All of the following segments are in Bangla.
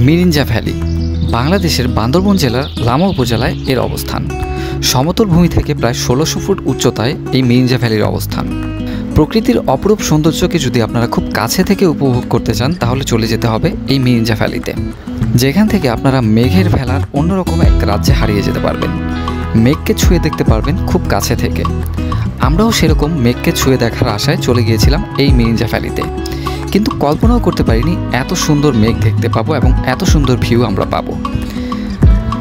মিরিঞ্জা ভ্যালি বাংলাদেশের বান্দরবান জেলার লামা উপজেলায় এর অবস্থান। সমতল ভূমি থেকে প্রায় ১৬০০ ফুট উচ্চতায় এই মিরিঞ্জা ভ্যালির অবস্থান। প্রকৃতির অপরূপ সৌন্দর্যকে যদি আপনারা খুব কাছে থেকে উপভোগ করতে চান তাহলে চলে যেতে হবে এই মিরিঞ্জা ভ্যালিতে, যেখান থেকে আপনারা মেঘের ভেলার অন্যরকম এক রাজ্যে হারিয়ে যেতে পারবেন। মেঘকে ছুঁয়ে দেখতে পারবেন খুব কাছে থেকে। আমরাও সেরকম মেঘকে ছুঁয়ে দেখার আশায় চলে গিয়েছিলাম এই মিরিঞ্জা ভ্যালিতে, কিন্তু কল্পনাও করতে পারিনি এত সুন্দর মেঘ দেখতে পাবো এবং এত সুন্দর ভিউ আমরা পাবো।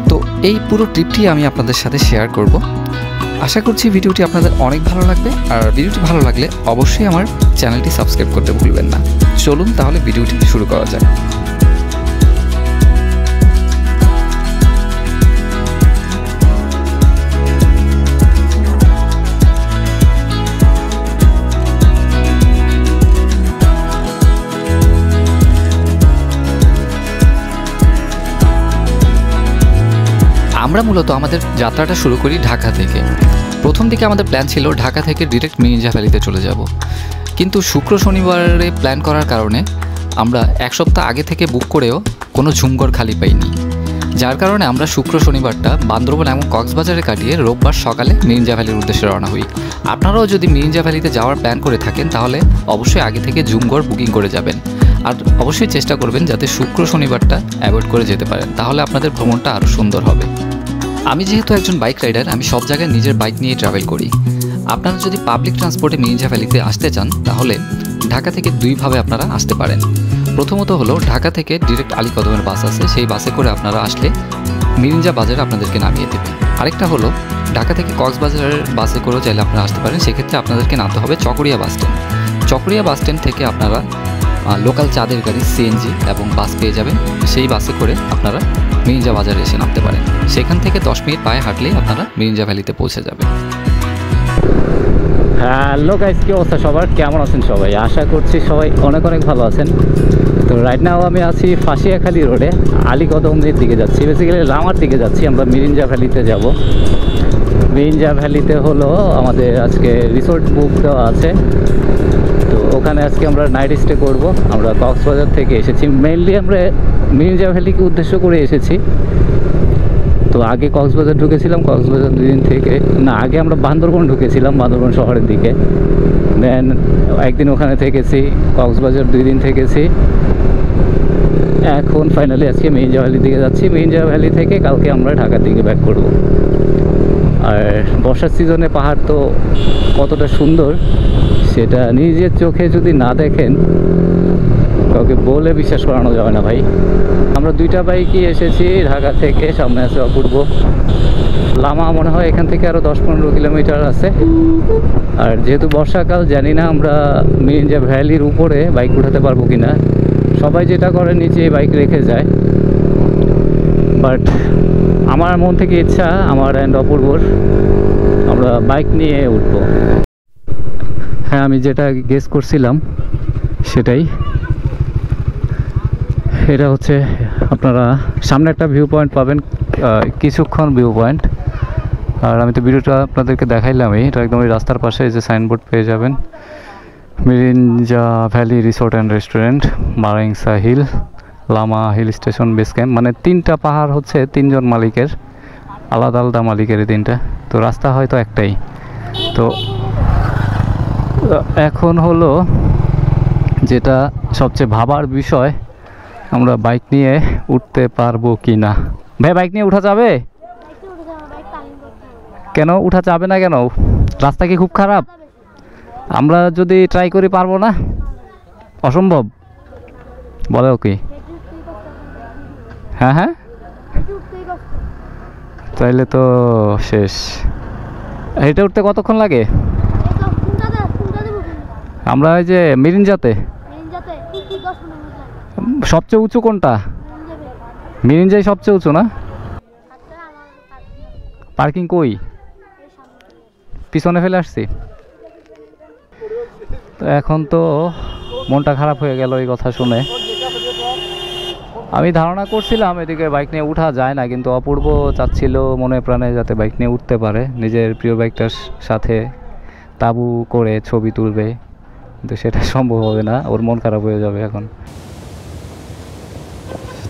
তো এই পুরো ট্রিপটি আমি আপনাদের সাথে শেয়ার করব। আশা করছি ভিডিওটি আপনাদের অনেক ভালো লাগবে, আর ভিডিওটি ভালো লাগলে অবশ্যই আমার চ্যানেলটি সাবস্ক্রাইব করতে ভুলবেন না। চলুন তাহলে ভিডিওটি শুরু করা যাক। আমরা মূলত আমাদের যাত্রাটা শুরু করি ঢাকা থেকে। প্রথম দিকে আমাদের প্ল্যান ছিল ঢাকা থেকে ডিরেক্ট মিরিঞ্জা ভ্যালিতে চলে যাব, কিন্তু শুক্র শনিবারে প্ল্যান করার কারণে আমরা এক সপ্তাহ আগে থেকে বুক করেও কোনো ঝুমঘর খালি পাইনি, যার কারণে আমরা শুক্র শনিবারটা বান্দরবান এবং কক্সবাজারে কাটিয়ে রোববার সকালে মিরিঞ্জা ভ্যালির উদ্দেশ্যে রওনা হই। আপনারাও যদি মিরিঞ্জা ভ্যালিতে যাওয়ার প্ল্যান করে থাকেন তাহলে অবশ্যই আগে থেকে ঝুমঘর বুকিং করে যাবেন, আর অবশ্যই চেষ্টা করবেন যাতে শুক্র শনিবারটা অ্যাভয়েড করে যেতে পারেন, তাহলে আপনাদের ভ্রমণটা আরও সুন্দর হবে। আমি যেহেতু একজন বাইক রাইডার, আমি সব জায়গায় নিজের বাইক নিয়ে ট্রাভেল করি। আপনারা যদি পাবলিক ট্রান্সপোর্টে মিরিঞ্জা ভ্যালিতে আসতে চান তাহলে ঢাকা থেকে দুইভাবে আপনারা আসতে পারেন। প্রথমত হলো ঢাকা থেকে ডিরেক্ট আলীকদমের বাস আছে, সেই বাসে করে আপনারা আসলে মিরিঞ্জা বাজারে আপনাদেরকে নামিয়ে দেবে। আরেকটা হলো ঢাকা থেকে কক্সবাজারের বাসে করেও চাইলে আপনারা আসতে পারেন, সেক্ষেত্রে আপনাদেরকে নামতে হবে Chakaria bus stand. Chakaria bus stand থেকে আপনারা লোকাল চাঁদের গাড়ি, সিএনজি এবং বাস পেয়ে যাবেন। সেই বাসে করে আপনারা মিরিঞ্জা বাজারে এসে নামতে পারেন। সেখান থেকে 10 মিনিট পায়ে হাঁটলেই আপনারা মিরিঞ্জা ভ্যালিতে পৌঁছে যাবেন। হ্যালো গাইস, কি অবস্থা সবার? কেমন আছেন সবাই? আশা করছি সবাই অনেক অনেক ভালো আছেন। তো রাইট নাও আমি আছি ফাঁসিয়াখালী রোডে, আলীকদমের দিকে যাচ্ছি, বেসিক্যালি লামার দিকে যাচ্ছি। আমরা মিরিঞ্জা ভ্যালিতে যাব। মিরিঞ্জা ভ্যালিতে হলো আমাদের আজকে রিসোর্ট বুক দেওয়া আছে, তো ওখানে আজকে আমরা নাইট স্টে করব। আমরা কক্সবাজার থেকে এসেছি, মেইনলি আমরা মিরিঞ্জা ভ্যালিকে উদ্দেশ্য করে এসেছি। তো আগে কক্সবাজার ঢুকেছিলাম, কক্সবাজার 2 দিন থেকে না, আগে আমরা বান্দরবান ঢুকেছিলাম, বান্দরবান শহরের দিকে। দেন একদিন ওখানে থেকেছি, কক্সবাজার 2 দিন থেকেছি। এখন ফাইনালি আজকে মিরিঞ্জা ভ্যালির দিকে যাচ্ছি। মিরিঞ্জা ভ্যালি থেকে কালকে আমরা ঢাকার দিকে ব্যাক করব। আর বর্ষার সিজনে পাহাড় তো কতটা সুন্দর সেটা নিজের চোখে যদি না দেখেন কাউকে বলে বিশ্বাস করানো যাবে না ভাই। আমরা 2টা বাইকই এসেছি ঢাকা থেকে। সামনে আছে অপূর্ব। লামা মনে হয় এখান থেকে আরও 10-15 কিলোমিটার আছে। আর যেহেতু বর্ষাকাল, জানি না আমরা মিরিঞ্জা ভ্যালির উপরে বাইক উঠাতে পারবো কিনা। সবাই যেটা করে নিচে বাইক রেখে যায়, বাট আমার মন থেকে ইচ্ছা, আমার অ্যান্ড অপূর্বর, আমরা বাইক নিয়ে উঠবো। হ্যাঁ, আমি যেটা গেস করছিলাম সেটাই। এটা হচ্ছে আপনারা সামনে একটা ভিউ পয়েন্ট পাবেন, কিছুক্ষণ ভিউ পয়েন্ট। আর আমি তো ভিডিওটা আপনাদেরকে দেখাইলামই, এটা একদম ওই রাস্তার পাশে যে সাইনবোর্ড পেয়ে যাবেন, Mirinja valley resort and restaurant, Maraingsa hill, Lama hill station base camp. মানে 3টা পাহাড় হচ্ছে 3জন মালিকের, আলাদা আলাদা মালিকের এই 3টা। তো রাস্তা হয়তো একটাই। তো এখন হলো যেটা সবচেয়ে ভাবার বিষয়, আমরা বাইক নিয়ে উঠতে পারবো কি না। ভাই, বাইক নিয়ে উঠা যাবে? কেন উঠা যাবে না কেন? রাস্তা কি খুব খারাপ? আমরা যদি ট্রাই করি পারবো না? অসম্ভব বলে কি? হ্যাঁ হ্যাঁ, তাইলে তো শেষ। এটা উঠতে কতক্ষণ লাগে? আমরা ওই যে মিরিঞ্জাতে। সবচেয়ে উঁচু কোনটা? মিরিঞ্জাই সবচেয়ে উঁচু না? পার্কিং কই? পিছনে ফেলে আসছি। তো এখন তো মনটা খারাপ হয়ে গেল এই কথা শুনে। আমি ধারণা করছিলাম এদিকে বাইক নিয়ে উঠা যায় না, কিন্তু অপূর্ব চাচ্ছিল মনে প্রাণে যাতে বাইক নিয়ে উঠতে পারে, নিজের প্রিয় বাইকটার সাথে তাবু করে ছবি তুলবে, কিন্তু সেটা সম্ভব হবে না, ওর মন খারাপ হয়ে যাবে এখন।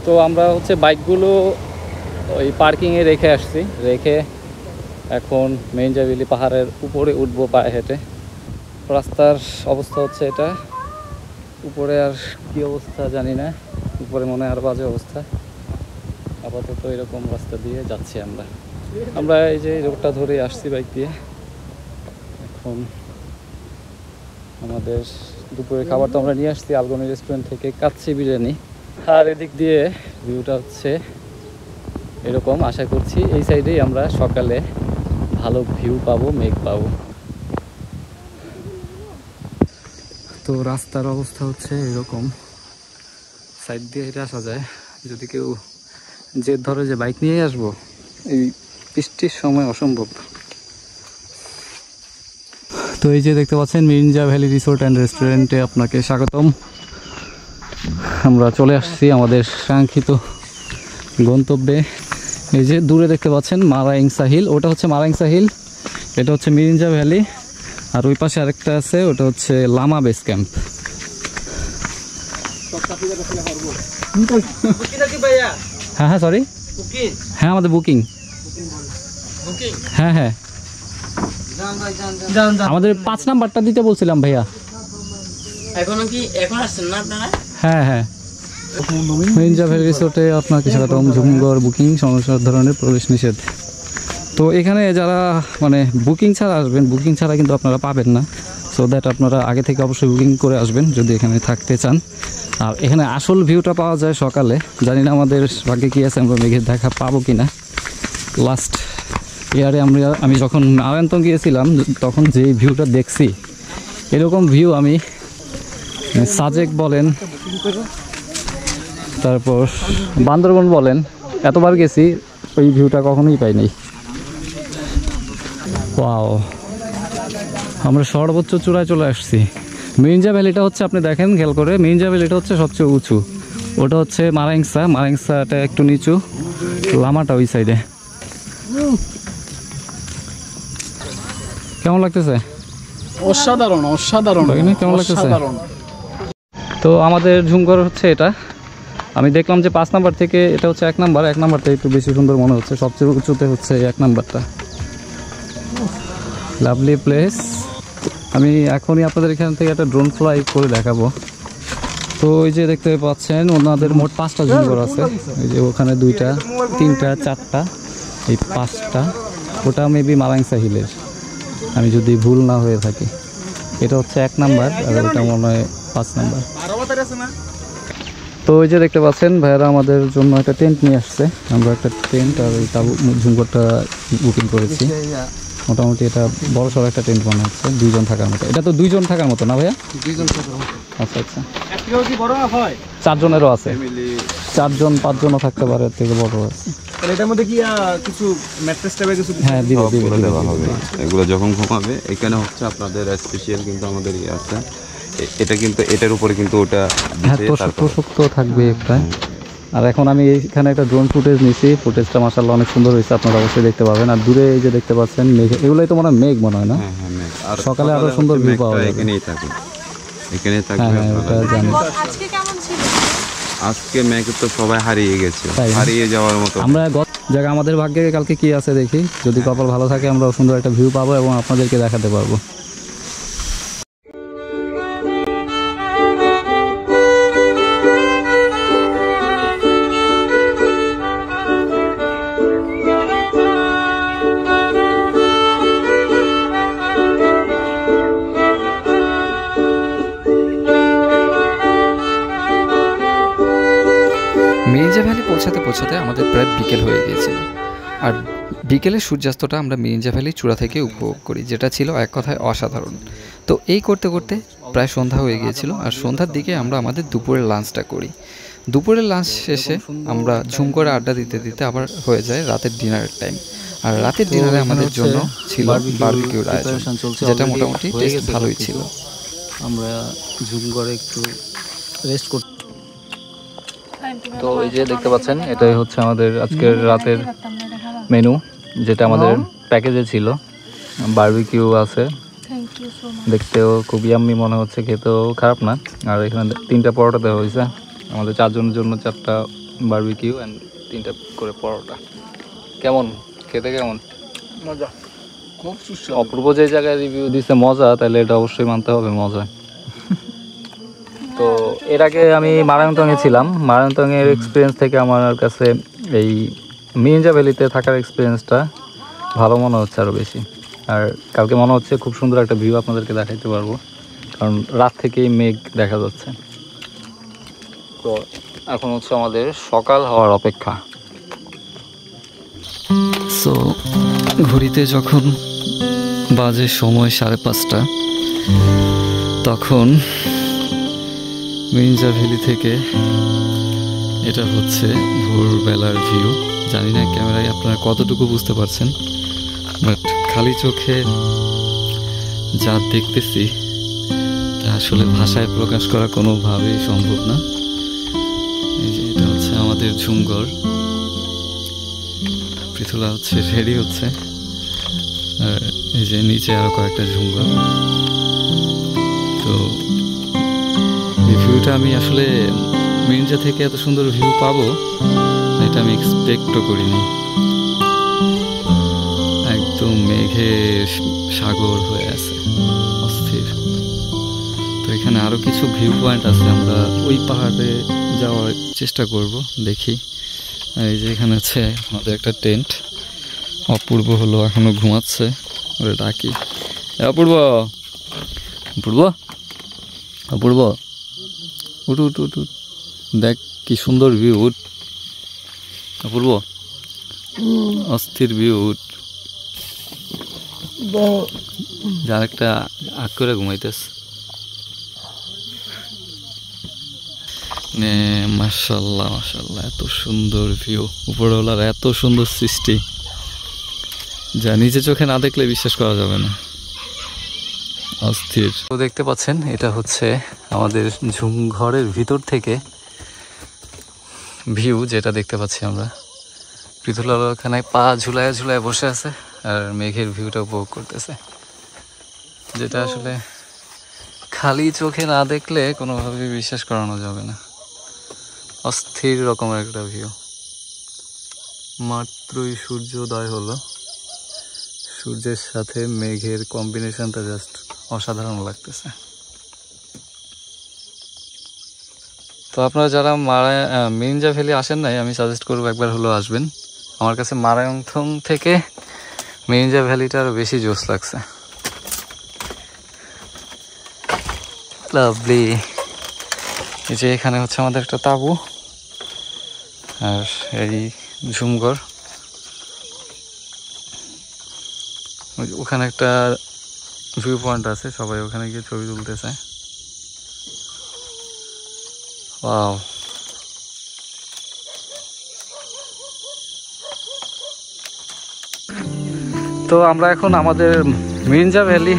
তো আমরা হচ্ছে বাইকগুলো ওই পার্কিংয়ে রেখে আসছি, রেখে এখন মেরিঞ্জা ভ্যালি পাহাড়ের উপরে উঠবো পায়ে হেঁটে। রাস্তার অবস্থা হচ্ছে এটা, উপরে আর কি অবস্থা জানি না, উপরে মনে হয় আর বাজে অবস্থা। আপাতত এরকম রাস্তা দিয়ে যাচ্ছি আমরা এই যে রোডটা ধরে আসছি বাইক দিয়ে। এখন আমাদের দুপুরের খাবার তো আমরা নিয়ে আসছি আলগনি রেস্টুরেন্ট থেকে, কাচ্চি বিরিয়ানি। আর এদিক দিয়ে ভিউটা হচ্ছে এরকম, আশা করছি এই সাইডেই আমরা সকালে ভালো ভিউ পাবো, মেঘ পাবো। তো রাস্তার অবস্থা হচ্ছে এরকম, সাইড দিয়ে হেঁটে আসা যায়। যদি কেউ জেদ ধরে যে বাইক নিয়ে আসবো, এই বৃষ্টির সময় অসম্ভব। তো এই যে দেখতে পাচ্ছেন মিরিঞ্জা ভ্যালি রিসোর্ট অ্যান্ড রেস্টুরেন্টে আপনাকে স্বাগতম। আমরা চলে আসছি আমাদের কাঙ্ক্ষিত গন্তব্যে। এই যে দূরে দেখতে পাচ্ছেন মারাইংসা হিল, ওটা হচ্ছে মারাইংসা হিল, এটা হচ্ছে মিরিঞ্জা ভ্যালি। আর ওই পাশে আরেকটা আছে, ওটা হচ্ছে লামা বেস ক্যাম্প। হ্যাঁ হ্যাঁ সরি, হ্যাঁ আমাদের বুকিং। হ্যাঁ হ্যাঁ আমাদের 5 নাম্বারটা দিতে বলছিলাম ভাইয়া। এখন আসছেন না আপনারা? হ্যাঁ হ্যাঁ মিরিঞ্জা ভ্যালি রিসোর্টে আপনাকে স্বাগতম। ঝুমঘর বুকিং সমস্ত ধরনের প্রবেশ নিষেধ। তো এখানে যারা মানে বুকিং ছাড়া আসবেন, বুকিং ছাড়া কিন্তু আপনারা পাবেন না। সো দ্যাট আপনারা আগে থেকে অবশ্যই বুকিং করে আসবেন যদি এখানে থাকতে চান। আর এখানে আসল ভিউটা পাওয়া যায় সকালে। জানি না আমাদের ভাগ্যে কী আছে, আমরা মেঘের দেখা পাবো কি না। লাস্ট ইয়ারে আমি যখন নারায়ণতং গিয়েছিলাম তখন যেই ভিউটা দেখছি, এরকম ভিউ আমি সাজেক বলেন, তারপর বান্দরবন বলেন, এতবার গেছি, ওই ভিউটা কখনোই পাইনি। ওয়াও, আমরা সর্বোচ্চ চূড়ায় চলে আসছি। মিরিঞ্জা ভ্যালিটা হচ্ছে, আপনি দেখেন খেয়াল করে, মিরিঞ্জা ভ্যালিটা হচ্ছে সবচেয়ে উঁচু, ওটা হচ্ছে মারাইংসাটা একটু নিচু, লামাটা ওই সাইডে। কেমন লাগতেছে? অসাধারণ অসাধারণ, কেমন লাগতেছে? তো আমাদের ঝুমঘর হচ্ছে এটা। আমি দেখলাম যে 5 নাম্বার থেকে এটা হচ্ছে 1 নাম্বার, 1 নাম্বারটা একটু বেশি সুন্দর মনে হচ্ছে, সবচেয়ে উঁচুতে হচ্ছে 1 নাম্বারটা। Lovely place. আমি এখনই আপনাদের এখান থেকে একটা ড্রোন ফ্লাই করে দেখাবো। তো ওই যে দেখতে পাচ্ছেন ওনাদের মোট 5টা ঝুমঘর আছে। এই যে ওখানে 2টা, 3টা, 4টা, এই 5টা। ওটা মেবি মারাইংসা হিলের, আমি যদি ভুল না হয়ে থাকি। এটা হচ্ছে 1 নাম্বার আর ওটা মনে হয় 5 নাম্বার। তো ওই যে দেখতে পাচ্ছেন ভাইয়ারা আমাদের জন্য একটা টেন্ট নিয়ে আসছে। আমরা একটা টেন্ট আর ওই তাবু ঝুমঘরটা বুকিং করেছি। মোটামুটি এটা বড় সড়ো একটা টেন্ট বানা হচ্ছে, 2 জন থাকার মতো। এটা তো 2 জন থাকার মতো না ভাইয়া? 2 জন থাকার মতো। আচ্ছা আচ্ছা, 4 জনেরও আছে, 4 জন 5 জনও থাকতে পারে, এর থেকে বড় আছে। এটার মধ্যে কি কিছু ম্যাট্রেস টাইপের কিছু? হ্যাঁ দিবে দেওয়া হবে। এগুলো যখন ঘুমাবে, এখানে হচ্ছে আপনাদের স্পেশাল কিন্তু আমাদের ইয়ে আছে। এটা কিন্তু এটার উপরে কিন্তু ওটা হ্যাঁ শক্ত থাকবে একটা। আর এখন আমি এইখানে একটা ড্রোন ফুটেজ নিয়েছি, ফুটেজটা মাশাআল্লাহ অনেক সুন্দর হয়েছে, আপনারা অবশ্যই দেখতে পাবেন। আর দূরে এই যে দেখতে পাচ্ছেন মেঘ, এগুলোই তো মনে হয় মেঘ মনে হয় না? হ্যাঁ মেঘ। আর সকালে আরো সুন্দর ভিউ পাওয়া যাবে। এখানেই থাকবে। হ্যাঁ ওটা জানি। আজকে কেমন ছিল? আজকে মেঘ তো সবাই হারিয়ে গেছে, তাই না? হারিয়ে যাওয়ার মতো। আমরা জায়গা আমাদের ভাগ্যে কালকে কি আছে দেখি, যদি কপাল ভালো থাকে আমরা সুন্দর একটা ভিউ পাবো এবং আপনাদেরকে দেখাতে পারবো। মিরিঞ্জা ভ্যালি পৌঁছাতে আমাদের প্রায় বিকেল হয়ে গিয়েছিল। আর বিকেলের সূর্যাস্তটা আমরা মিরিঞ্জা ভ্যালির চূড়া থেকে উপভোগ করি, যেটা ছিল এক কথায় অসাধারণ। তো এই করতে করতে প্রায় সন্ধ্যা হয়ে গিয়েছিল, আর সন্ধ্যার দিকে আমরা আমাদের দুপুরের লাঞ্চটা করি। দুপুরের লাঞ্চ শেষে আমরা ঝুম করে আড্ডা দিতে দিতে আবার হয়ে যায় রাতের ডিনারের টাইম। আর রাতের ডিনারে আমাদের জন্য ছিল বারবিকিউর আয়োজন, যেটা মোটামুটি টেস্ট ভালোই ছিল। আমরা ঝুম করে একটু রেস্ট করতে। তো এই যে দেখতে পাচ্ছেন এটাই হচ্ছে আমাদের আজকের রাতের মেনু, যেটা আমাদের প্যাকেজে ছিল। বারবিকিউ আছে, দেখতেও খুব ইয়াম্মি মনে হচ্ছে, খেতেও খারাপ না। আর এখানে 3টা পরোটা দেওয়া হয়েছে, আমাদের 4 জনের জন্য 4টা বারবিকিউ অ্যান্ড 3টা করে পরোটা। কেমন খেতে, কেমন? মজা, খুব সুস্বাদু। অপূর্ব যে জায়গায় রিভিউ দিছে মজা, তাহলে এটা অবশ্যই মানতে হবে মজা। তো এর আগে আমি মারায়ংতংয়ে ছিলাম, মারায়ংতংয়ের এক্সপিরিয়েন্স থেকে আমার কাছে এই মিরিঞ্জা ভ্যালিতে থাকার এক্সপিরিয়েন্সটা ভালো মনে হচ্ছে আরও বেশি। আর কালকে মনে হচ্ছে খুব সুন্দর একটা ভিউ আপনাদেরকে দেখাইতে পারবো, কারণ রাত থেকেই মেঘ দেখা যাচ্ছে। তো এখন হচ্ছে আমাদের সকাল হওয়ার অপেক্ষা। সো ঘড়িতে যখন বাজে সময় 5:30, তখন মিরিঞ্জা ভ্যালি থেকে এটা হচ্ছে ভোরবেলার ভিউ। জানি না ক্যামেরায় আপনারা কতটুকু বুঝতে পারছেন, বাট খালি চোখে যা দেখতেছি তা আসলে ভাষায় প্রকাশ করা কোনোভাবেই সম্ভব না। এই যে এটা হচ্ছে আমাদের ঝুমঘর, পৃথুলা হচ্ছে রেডি হচ্ছে, আর এই যে নিচে আরো কয়েকটা ঝুমঘর। তো এই ভিউটা আমি আসলে মিরিঞ্জা থেকে এত সুন্দর ভিউ পাবো এটা আমি এক্সপেক্টও করিনি। একদম মেঘের সাগর হয়ে আছে, অস্থির। তো এখানে আরো কিছু ভিউ পয়েন্ট আছে, আমরা ওই পাহাড়ে যাওয়ার চেষ্টা করব, দেখি। এই যে এখানে হচ্ছে আমাদের একটা টেন্ট। অপূর্ব হলো এখনো ঘুমাচ্ছে, ওরে ডাকি, অপূর্ব, অপূর্ব, অপূর্ব, উঠ উঠ উঠ উঠ, দেখ কি সুন্দর ভিউ, উঠ অপূর্ব, অস্থির ভিউ, উঠ। যার একটা আগ করে ঘুমাইতেস। মাশাআল্লাহ মাশাআল্লাহ, এত সুন্দর ভিউ, উপরওয়ালার এত সুন্দর সৃষ্টি যা নিজে চোখে না দেখলে বিশ্বাস করা যাবে না, অস্থির। তো দেখতে পাচ্ছেন এটা হচ্ছে আমাদের ঝুমঘরের ভিতর থেকে ভিউ, যেটা দেখতে পাচ্ছি আমরা। পৃথুলা ওখানে পা ঝুলায় ঝুলায় বসে আছে আর মেঘের ভিউটা উপভোগ করতেছে, যেটা আসলে খালি চোখে না দেখলে কোনোভাবে বিশ্বাস করানো যাবে না। অস্থির রকমের একটা ভিউ। মাত্রই সূর্যোদয় হলো, সূর্যের সাথে মেঘের কম্বিনেশনটা জাস্ট অসাধারণ লাগতেছে। তো আপনারা যারা মিরিঞ্জা ভ্যালি আসেন নাই, আমি সাজেস্ট করবো একবার হলো আসবেন। আমার কাছে মারায়ংথং থেকে মিরিঞ্জা ভ্যালিটা আরও বেশি জোস লাগছে। লাভলি। এই যে এখানে হচ্ছে আমাদের একটা তাঁবু আর এই ঝুমঘর, ওখানে একটা ভিউ পয়েন্ট আছে, সবাই ওখানে গিয়ে ছবি তুলতেছে। ওয়াও, তো আমরা এখন আমাদের মিরিঞ্জা ভ্যালি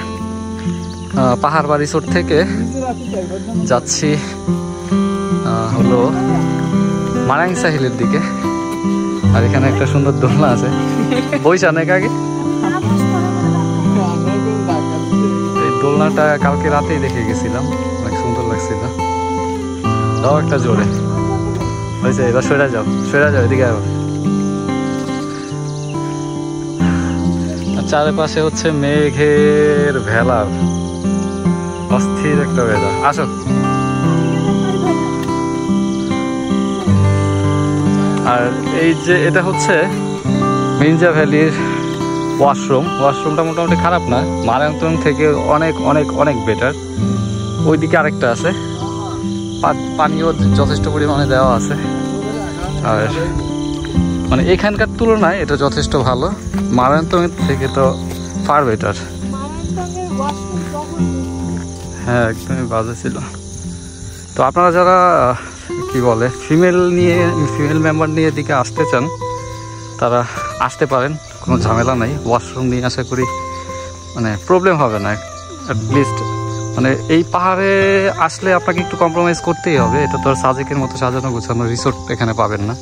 পাহাড় বাড়ি চোট থেকে যাচ্ছি হলো মারাংসা হিলের দিকে। আর এখানে একটা সুন্দর দোলনা আছে, বইসা অনেক আগে। এই দোলনাটা কালকে রাতেই দেখে গেছিলাম, অনেক সুন্দর লাগছিল। দাও একটা জোরে হয়েছে, এবার সরে যাও, সরে যাও, এদিকে আবার। চারিপাশে হচ্ছে মেঘের ভেলা, অস্থির একটা ওয়েদার। আসো। আর এই যে এটা হচ্ছে মিরিঞ্জা ভ্যালির ওয়াশরুম। ওয়াশরুমটা মোটামুটি খারাপ না, মারায়ংথং থেকে অনেক অনেক অনেক বেটার। ওইদিকে আরেকটা আছে, পানিও যথেষ্ট পরিমাণে দেওয়া আছে। আর মানে এখানকার তুলনায় এটা যথেষ্ট ভালো, মারায়ংথং থেকে তো ফার বেটার। হ্যাঁ, একদমই বাজে ছিল। তো আপনারা যারা কি বলে ফিমেল মেম্বার নিয়ে এদিকে আসতে চান, তারা আসতে পারেন, কোনো ঝামেলা নাই। ওয়াশরুম নিয়ে আশা করি মানে প্রবলেম হবে না। অ্যাটলিস্ট মানে এই পাহাড়ে আসলে আপনাকে একটু কম্প্রোমাইজ করতেই হবে। এটা তো আর সাজেকের মতো সাজানো গোছানো রিসোর্ট এখানে পাবেন না,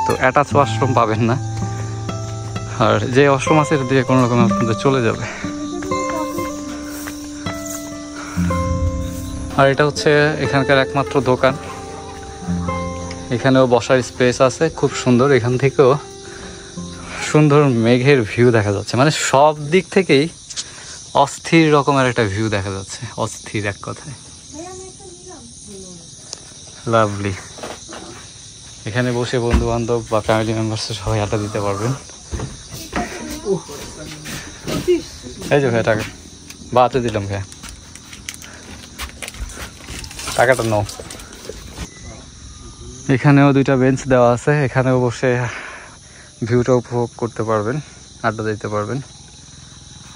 তো অ্যাটাচ ওয়াশরুম পাবেন না। আর যে ওয়াশরুম আছে এটা দিয়ে কোনো রকম আপনাদের চলে যাবে। আর এটা হচ্ছে এখানকার একমাত্র দোকান, এখানেও বসার স্পেস আছে খুব সুন্দর। এখান থেকেও সুন্দর মেঘের ভিউ দেখা যাচ্ছে, মানে সব দিক থেকেই অস্থির রকমের একটা ভিউ দেখা যাচ্ছে, অস্থির এক কথায়। লাভলি। এখানে বসে বন্ধু বান্ধব বা ফ্যামিলি মেম্বার্স সবাই আড্ডা দিতে পারবেন। এই যে ভাই টাকা বাতে দিলাম ভাই, টাকাটা নাও। এখানেও দুইটা বেঞ্চ দেওয়া আছে, এখানেও বসে ভিউটা উপভোগ করতে পারবেন, আড্ডা দিতে পারবেন।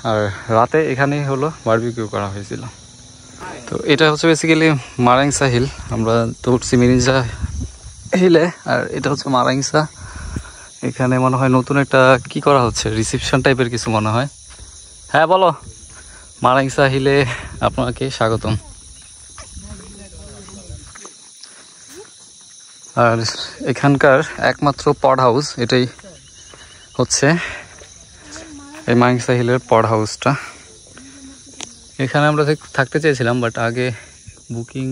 আর রাতে এখানেই হলো বারবিকিউ করা হয়েছিল। তো এটা হচ্ছে বেসিক্যালি মারাংসা হিল। আমরা তো উঠছি মিরিঞ্জা হিলে, আর এটা হচ্ছে মারাংসা। এখানে মনে হয় নতুন একটা কি করা হচ্ছে, রিসেপশন টাইপের কিছু মনে হয়। হ্যাঁ বলো। মারাংসা হিলে আপনাকে স্বাগতম। আর এখানকার একমাত্র পড হাউস এটাই হচ্ছে এই মারাংসা হিলের পড হাউসটা। এখানে আমরা থাকতে চেয়েছিলাম, বাট আগে বুকিং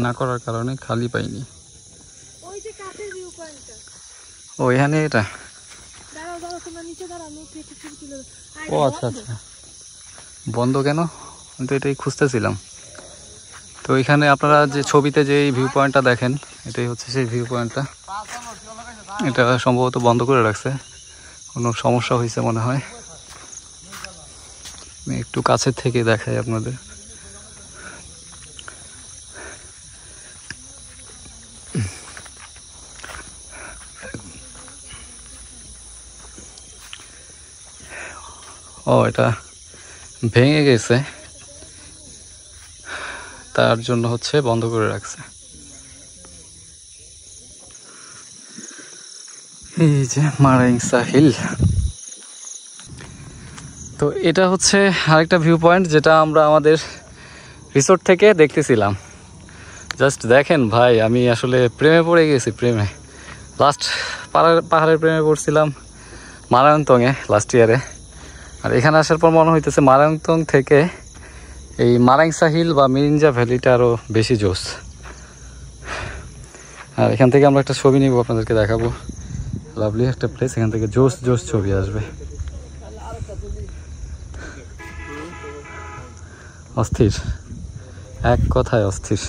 না করার কারণে খালি পাইনি। ও এখানে এটা, ও আচ্ছা আচ্ছা, বন্ধ কেন? আমি তো এটাই খুঁজতেছিলাম। তো এখানে আপনারা যে ছবিতে যে ভিউ পয়েন্টটা দেখেন, এটাই হচ্ছে সেই ভিউ পয়েন্টটা। এটা সম্ভবত বন্ধ করে রাখছে, কোনো সমস্যা হয়েছে মনে হয়। আমি একটু কাছের থেকে দেখাই আপনাদের। ও এটা ভেঙে গেছে, তার জন্য হচ্ছে বন্ধ করে রাখছে। এই যে মারাংসা হিল। তো এটা হচ্ছে আরেকটা ভিউ পয়েন্ট যেটা আমরা আমাদের রিসোর্ট থেকে দেখতেছিলাম। জাস্ট দেখেন ভাই, আমি আসলে প্রেমে পড়ে গেছি, প্রেমে। লাস্ট পাহাড়ের প্রেমে পড়ছিলাম মারায়ন্তংয়ে লাস্ট ইয়ারে। আর এখানে আসার পর মনে হইতেছে মারায়ন্তং থেকে এই মারাংসা হিল বা মিরিঞ্জা ভ্যালিটা আরও বেশি জোস। আর এখান থেকে আমরা একটা ছবি নিব, আপনাদেরকে দেখাবো। লাভলি একটা প্লেস, এখান থেকে জোস জোস ছবি আসবে। অস্থির, এক কথায় অস্থির।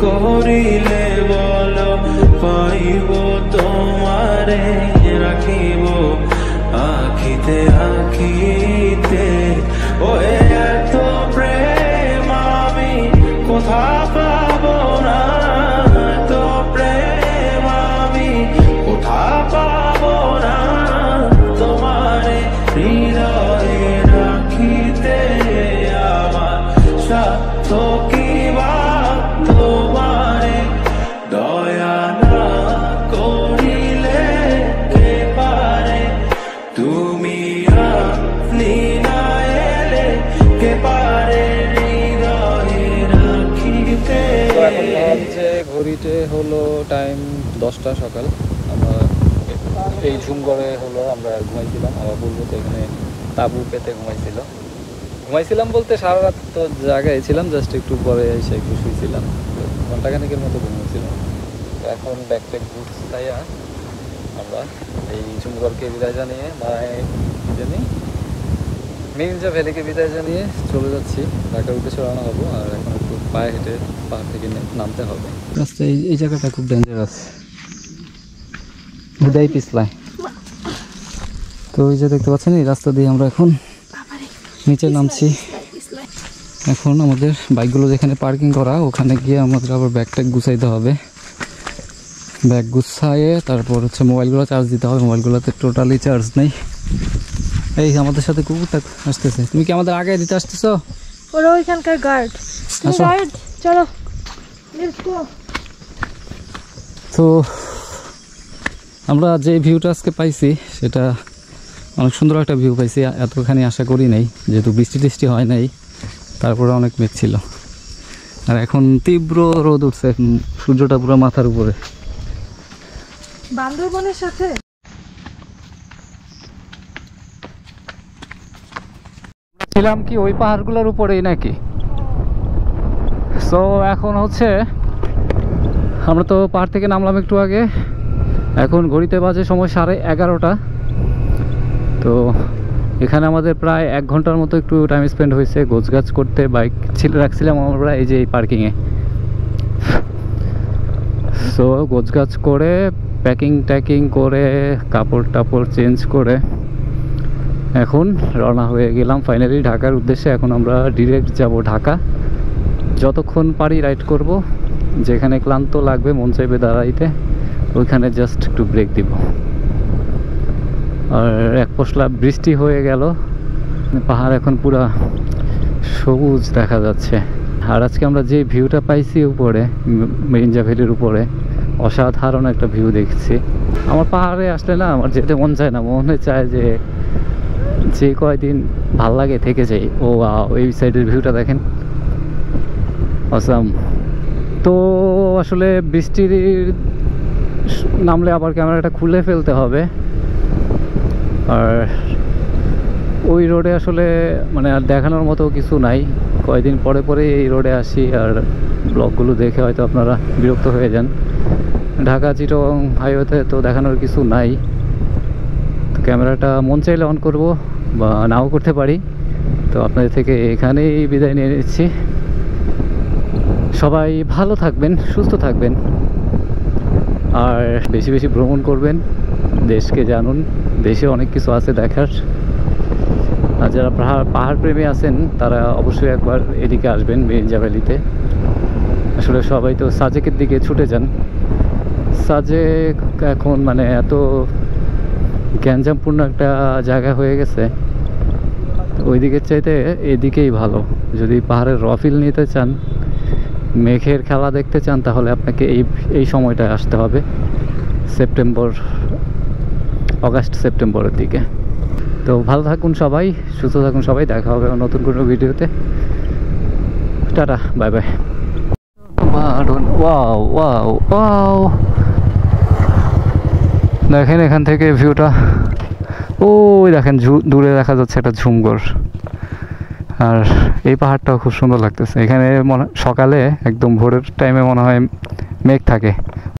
করিলে বল পাইব তোমারে রাখিব আখিতে আখিতে। ও এত প্রেম আমি কোথা পাবো না, তো প্রেম আমি কোথা পাবো না। তোমারে হৃদয়ে রাখিতে আমার স্বার্থ কি ঘড়িতে হলো টাইম 10টা সকাল। আমরা এই ঝুমঘরে হলো আমরা ঘুমাইছিলাম, আবার বলবো তো এখানে তাঁবু পেতে ঘুমাইছিলাম বলতে সারা রাত তো জায়গায় ছিলাম, জাস্ট একটু পরে এসে একটু শুয়েছিলাম, ঘন্টাখানেকের মতো ঘুমিয়েছিলাম। তো এখন ব্যাকপ্যাক গুছাইয়া আমরা এই ঝুমঘরকে বিদায় জানিয়ে বা মিরিঞ্জা ভ্যালিকে বিদায় জানিয়ে চলে যাচ্ছি, ঢাকার উদ্দেশ্যে রওনা হবো। আর এখন একটু পায়ে হেঁটে পাহাড় থেকে নামতে হবে। রাস্তা এই জায়গাটা খুব ডেঞ্জারাস, হুদাই পিছলায়। তো ওই যে দেখতে পাচ্ছেন, এই রাস্তা দিয়ে আমরা এখন নিচে নামছি। এখন আমাদের বাইকগুলো যেখানে পার্কিং করা, ওখানে গিয়ে আমাদের আবার ব্যাগট্যাগ গুছাইতে হবে। ব্যাগ গুছায়ে তারপর হচ্ছে মোবাইলগুলো চার্জ দিতে হবে, মোবাইলগুলোতে টোটালি চার্জ নেই। এই আমাদের সাথে কুকুরটা আসতেছে, তুমি কি আমাদের আগে দিতে আসতেছো? ওরা ওইখানকার গার্ড। গার্ড চলো লেটস গো। তো আমরা যে ভিউটা আজকে পাইছি সেটা অনেক সুন্দর একটা ভিউ পাইছি, এতখানি আশা করি নাই, যেহেতু বৃষ্টি টিষ্টি হয় নাই, তারপরে অনেক মেঘ ছিল। আর এখন তীব্র রোদ উঠছে, সূর্যটা পুরো মাথার উপরে। বান্দরবনের সাথে ছিলাম কি ওই পাহাড়গুলোর উপরেই নাকি। সো এখন হচ্ছে আমরা তো পাহাড় থেকে নামলাম একটু আগে, এখন ঘড়িতে বাজে সময় 11:30। তো এখানে আমাদের প্রায় 1 ঘন্টার মতো একটু টাইম স্পেন্ড হয়েছে গোছগাছ করতে। বাইক রাখছিলাম আমরা এই যে এই পার্কিংয়ে। সো গোছগাছ করে প্যাকিং ট্যাকিং করে কাপড় টাপড় চেঞ্জ করে এখন রওনা হয়ে গেলাম ফাইনালি ঢাকার উদ্দেশ্যে। এখন আমরা ডিরেক্ট যাব ঢাকা, যতক্ষণ পারি রাইড করব, যেখানে ক্লান্ত লাগবে মন চাইবে দাঁড়াইতে ওইখানে জাস্ট একটু ব্রেক দিব। আর এক পশলা বৃষ্টি হয়ে গেল, পাহাড় এখন পুরা সবুজ দেখা যাচ্ছে। আর আজকে আমরা যে ভিউটা পাইছি উপরে মেরিঞ্জা ভ্যালির উপরে, অসাধারণ একটা ভিউ দেখছি। আমার পাহাড়ে আসলে না আমার যেতে মন চায় না, মনে চায় যে যে কয়দিন ভাল লাগে থেকে যাই। ও এই সাইডের ভিউটা দেখেন, অসাম। তো আসলে বৃষ্টির নামলে আবার ক্যামেরাটা খুলে ফেলতে হবে। আর ওই রোডে আসলে মানে আর দেখানোর মতো কিছু নাই, কয়দিন পরে পরে এই রোডে আসি আর ব্লগগুলো দেখে হয়তো আপনারা বিরক্ত হয়ে যান। ঢাকা চিটং হাইওয়েতে তো দেখানোর কিছু নাই। তো ক্যামেরাটা মন চাইলে অন করব বা নাও করতে পারি। তো আপনাদের থেকে এখানেই বিদায় নিয়ে নিচ্ছি। সবাই ভালো থাকবেন, সুস্থ থাকবেন, আর বেশি বেশি ভ্রমণ করবেন, দেশকে জানুন, দেশে অনেক কিছু আছে দেখার। আর যারা পাহাড় প্রেমী আছেন তারা অবশ্যই একবার এদিকে আসবেন মেরিঞ্জা ভ্যালিতে। আসলে সবাই তো সাজেকের দিকে ছুটে যান, সাজেক এখন মানে এত গ্যাঞ্জামপূর্ণ একটা জায়গা হয়ে গেছে, ওই দিকের চাইতে এদিকেই ভালো। যদি পাহাড়ের র ফিল নিতে চান, মেঘের খেলা দেখতে চান, তাহলে আপনাকে এই সময়টায় আসতে হবে, অগাস্ট সেপ্টেম্বরের দিকে। তো ভালো থাকুন সবাই, সুস্থ থাকুন সবাই, দেখা হবে নতুন কোনো ভিডিওতে। Tata, bye bye. Wow wow wow, দেখেন এখান থেকে ভিউটা, ওই দেখেন দূরে দেখা যাচ্ছে একটা ঝুমঘর। আর এই পাহাড়টাও খুব সুন্দর লাগতেছে। এখানে সকালে একদম ভোরের টাইমে মনে হয় মেঘ থাকে।